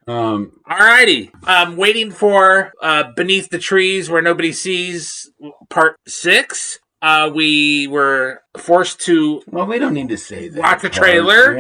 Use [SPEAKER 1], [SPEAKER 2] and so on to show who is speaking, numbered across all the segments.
[SPEAKER 1] Alrighty. I'm waiting for Beneath the Trees Where Nobody Sees Part 6. We were forced to
[SPEAKER 2] we don't need to say that.
[SPEAKER 1] watch a trailer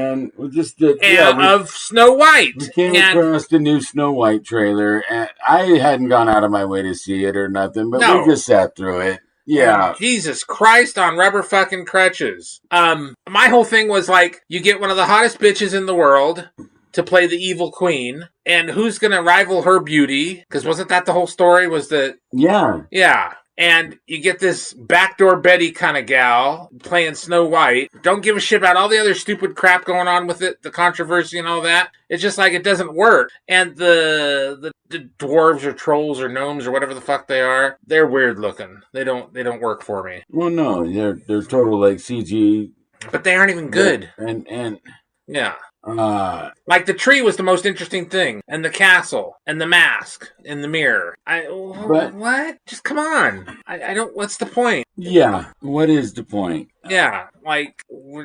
[SPEAKER 1] of Snow White.
[SPEAKER 2] We came across the new Snow White trailer, and I hadn't gone out of my way to see it or nothing, but we just sat through it. Yeah.
[SPEAKER 1] Jesus Christ on rubber fucking crutches. My whole thing was like, you get one of the hottest bitches in the world to play the evil queen, and who's gonna rival her beauty? Because wasn't that the whole story? Was that... Yeah. And you get this backdoor Betty kind of gal playing Snow White. Don't give a shit about all the other stupid crap going on with it, the controversy and all that. It's just like it doesn't work. And the dwarves or trolls or gnomes or whatever the fuck they are, they're weird looking. They don't work for me.
[SPEAKER 2] Well, no, they're total like CG,
[SPEAKER 1] but they aren't even good.
[SPEAKER 2] And
[SPEAKER 1] yeah. Like the tree was the most interesting thing, and the castle, and the mask, and the mirror. What? Just come on. I don't. What's the point?
[SPEAKER 2] Yeah. What is the point?
[SPEAKER 1] Yeah. Like, why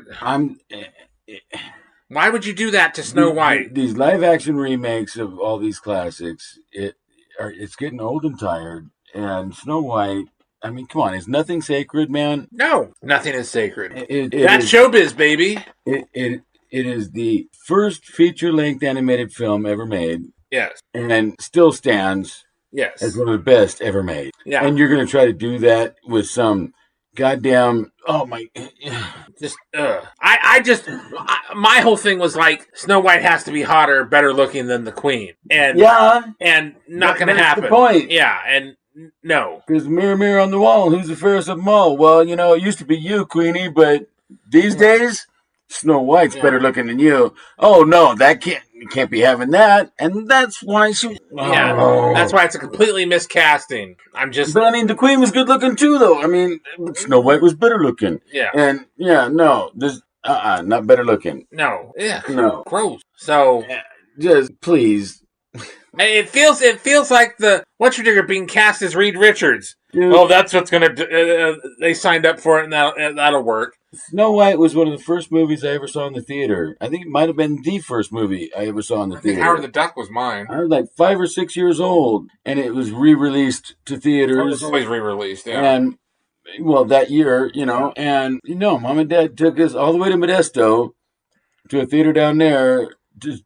[SPEAKER 1] would you do that to Snow White?
[SPEAKER 2] These live action remakes of all these classics, it's getting old and tired. And Snow White, I mean, come on, is nothing sacred, man?
[SPEAKER 1] No, nothing is sacred. That's showbiz, baby.
[SPEAKER 2] It is the first feature-length animated film ever made.
[SPEAKER 1] Yes.
[SPEAKER 2] And still stands as one of the best ever made.
[SPEAKER 1] Yeah.
[SPEAKER 2] And you're going to try to do that with some goddamn... Oh, my...
[SPEAKER 1] My whole thing was like, Snow White has to be hotter, better looking than the queen. And not going to happen.
[SPEAKER 2] That's the point.
[SPEAKER 1] Yeah, and... No.
[SPEAKER 2] Because mirror, mirror on the wall, who's the fairest of them all? Well, it used to be you, Queenie, but these days... Snow White's better looking than you. Oh no, you can't be having that, and that's why she.
[SPEAKER 1] That's why it's a completely miscasting.
[SPEAKER 2] But I mean, the Queen was good looking too, though. I mean, Snow White was better looking.
[SPEAKER 1] Yeah.
[SPEAKER 2] And this not better looking.
[SPEAKER 1] No. Yeah.
[SPEAKER 2] No.
[SPEAKER 1] Gross. So
[SPEAKER 2] just please.
[SPEAKER 1] It feels like you're being cast as Reed Richards.
[SPEAKER 2] Dude.
[SPEAKER 1] Oh, that's what's gonna do. They signed up for it, and that'll work.
[SPEAKER 2] Snow White was one of the first movies I ever saw in the theater. I think it might have been the first movie I ever saw in the theater.
[SPEAKER 1] Howard the Duck was mine.
[SPEAKER 2] I was like 5 or 6 years old, and it was re-released to theaters.
[SPEAKER 1] It was always re-released, yeah.
[SPEAKER 2] And, that year, and, Mom and Dad took us all the way to Modesto, to a theater down there, to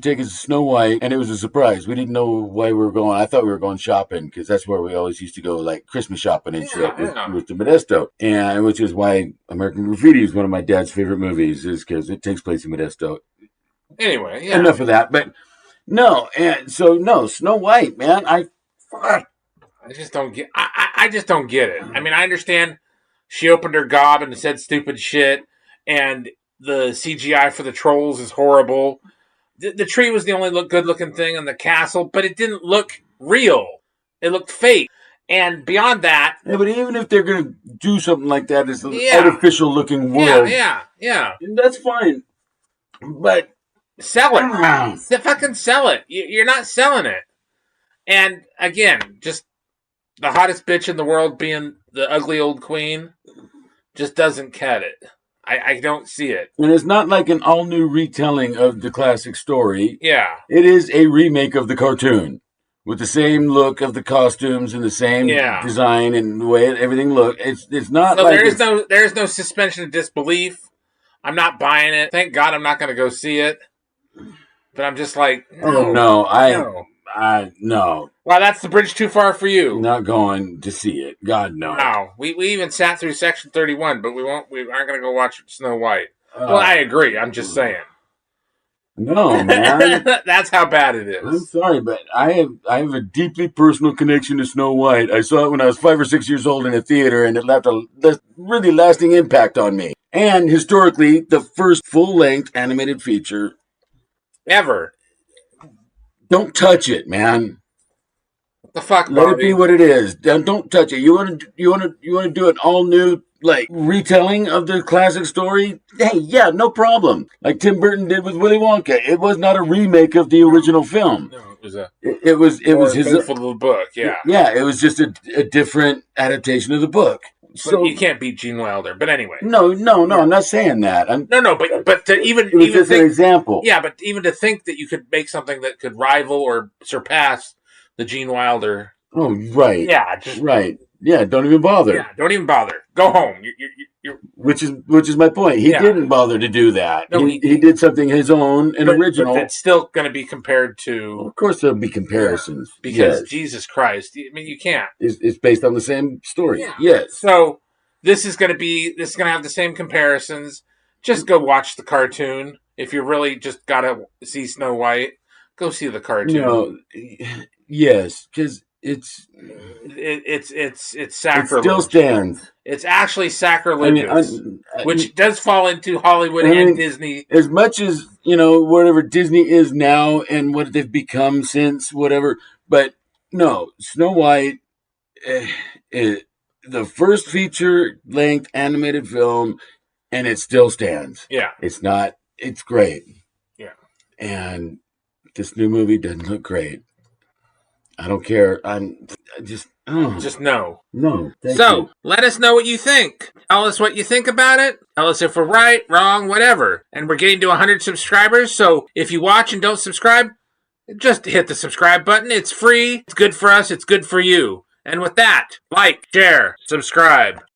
[SPEAKER 2] take us to Snow White, and it was a surprise. We didn't know why we were going. I thought we were going shopping, because that's where we always used to go, like Christmas shopping and shit, was to Modesto. And which is why American Graffiti is one of my dad's favorite movies, is because it takes place in Modesto.
[SPEAKER 1] Anyway, yeah.
[SPEAKER 2] Enough of that, but no, and so no, Snow White, man, I
[SPEAKER 1] just don't get. I just don't get it. I mean, I understand she opened her gob and said stupid shit, and the CGI for the trolls is horrible. The tree was the only good-looking thing in the castle, but it didn't look real. It looked fake. And beyond that...
[SPEAKER 2] Yeah, but even if they're going to do something like that, it's an artificial-looking world.
[SPEAKER 1] Yeah.
[SPEAKER 2] That's fine. But...
[SPEAKER 1] Sell it. Fucking sell it. You're not selling it. And, again, just the hottest bitch in the world being the ugly old queen just doesn't cut it. I don't see it.
[SPEAKER 2] And it's not like an all-new retelling of the classic story.
[SPEAKER 1] Yeah.
[SPEAKER 2] It is a remake of the cartoon with the same look of the costumes and the same design and the way everything looked. It's not like...
[SPEAKER 1] There is no suspension of disbelief. I'm not buying it. Thank God I'm not going to go see it. But I'm just like...
[SPEAKER 2] No. No.
[SPEAKER 1] Well, that's the bridge too far for you.
[SPEAKER 2] Not going to see it. God, no.
[SPEAKER 1] No. We even sat through Section 31, but we aren't going to go watch Snow White. Well, I agree. I'm just saying.
[SPEAKER 2] No, man.
[SPEAKER 1] That's how bad it is.
[SPEAKER 2] I'm sorry, but I have a deeply personal connection to Snow White. I saw it when I was 5 or 6 years old in a theater, and it left a really lasting impact on me. And historically, the first full-length animated feature
[SPEAKER 1] ever.
[SPEAKER 2] Don't touch it, man.
[SPEAKER 1] What the fuck,
[SPEAKER 2] Let it be what it is. Don't touch it. You want to do an all new retelling of the classic story? Hey, yeah, no problem. Like Tim Burton did with Willy Wonka. It was not a remake of the original film.
[SPEAKER 1] No, it was a.
[SPEAKER 2] It was his
[SPEAKER 1] the book. Yeah.
[SPEAKER 2] Yeah, it was just a different adaptation of the book.
[SPEAKER 1] But you can't beat Gene Wilder. But anyway.
[SPEAKER 2] No, I'm not saying that.
[SPEAKER 1] But to even
[SPEAKER 2] it was just an example.
[SPEAKER 1] Yeah, but even to think that you could make something that could rival or surpass the Gene Wilder.
[SPEAKER 2] Oh, right.
[SPEAKER 1] Yeah,
[SPEAKER 2] right. Yeah, don't even bother.
[SPEAKER 1] Yeah, don't even bother. Go home. You're...
[SPEAKER 2] Which is my point. He didn't bother to do that.
[SPEAKER 1] No,
[SPEAKER 2] he did something his own and original.
[SPEAKER 1] But it's still going to be compared to.
[SPEAKER 2] Of course, there'll be comparisons
[SPEAKER 1] because Jesus Christ. I mean, you can't.
[SPEAKER 2] It's based on the same story.
[SPEAKER 1] Yeah.
[SPEAKER 2] Yes.
[SPEAKER 1] So this is going to have the same comparisons. Just go watch the cartoon. If you really just got to see Snow White, go see the cartoon.
[SPEAKER 2] No. Yes, because it's
[SPEAKER 1] sacrilege.
[SPEAKER 2] It still stands.
[SPEAKER 1] It's actually sacrilegious, which does fall into Hollywood and Disney.
[SPEAKER 2] As much as, whatever Disney is now and what they've become since, whatever. But no, Snow White, the first feature-length animated film, and it still stands.
[SPEAKER 1] Yeah.
[SPEAKER 2] It's great.
[SPEAKER 1] Yeah.
[SPEAKER 2] And this new movie doesn't look great. I don't care. Just
[SPEAKER 1] no.
[SPEAKER 2] No.
[SPEAKER 1] So, let us know what you think. Tell us what you think about it. Tell us if we're right, wrong, whatever. And we're getting to 100 subscribers, so if you watch and don't subscribe, just hit the subscribe button. It's free. It's good for us. It's good for you. And with that, like, share, subscribe.